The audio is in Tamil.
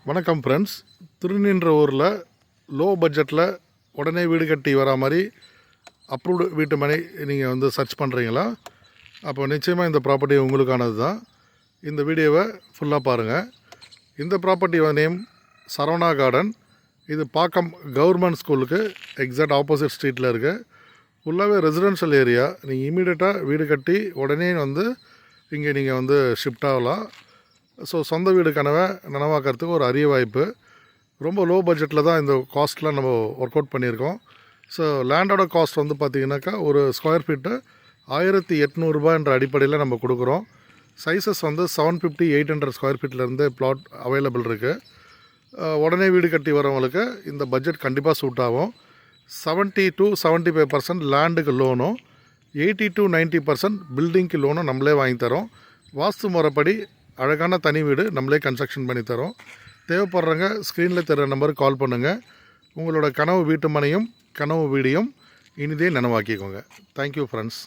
வணக்கம் ஃப்ரெண்ட்ஸ். திருநின்ற ஊரில் லோ பட்ஜெட்டில் உடனே வீடு கட்டி வரா மாதிரி அப்ரூவ்டு வீட்டு மனை நீங்கள் சர்ச் பண்ணுறீங்களா? அப்போ நிச்சயமாக இந்த ப்ராப்பர்ட்டி உங்களுக்கானது தான். இந்த வீடியோவை ஃபுல்லாக பாருங்கள். இந்த ப்ராப்பர்ட்டி நேம் சரவணா கார்டன். இது பாக்கம் கவர்மெண்ட் ஸ்கூலுக்கு எக்ஸாக்ட் ஆப்போசிட் ஸ்ட்ரீட்டில் இருக்குது. ஃபுல்லாகவே ரெசிடென்ஷியல் ஏரியா. நீங்கள் இமீடியட்டாக வீடு கட்டி உடனே இங்கே நீங்கள் ஷிஃப்ட் ஆகலாம். ஸோ சொந்த வீடு கனவை நனவாக்கிறதுக்கு ஒரு அரிய வாய்ப்பு. ரொம்ப லோ பட்ஜெட்டில் தான் இந்த காஸ்ட்லாம் நம்ம ஒர்க் அவுட் பண்ணியிருக்கோம். ஸோ லேண்டோட காஸ்ட் பார்த்திங்கனாக்கா ஒரு ஸ்கொயர் ஃபீட்டு 1800 என்ற அடிப்படையில் நம்ம கொடுக்குறோம். சைஸஸ் 750 800 ஸ்கொயர் ஃபீட்லேருந்து பிளாட் அவைலபிள் இருக்குது. உடனே வீடு கட்டி வரவங்களுக்கு இந்த பட்ஜெட் கண்டிப்பாக சூட் ஆகும். 70 to 75% லேண்டுக்கு லோனும் 80 to 90% பில்டிங்க்கு லோனும் நம்மளே வாங்கி தரோம். வாஸ்து முறைப்படி அழகான தனி வீடு நம்மளே கன்ஸ்ட்ரக்ஷன் பண்ணி தரோம். தேவைப்படுறவங்க ஸ்க்ரீனில் தர நம்பருக்கு கால் பண்ணுங்கள். உங்களோட கனவு வீட்டு மனையும் கனவு வீடியும் இனிதே நனவாக்கிக்கோங்க. Thank you friends.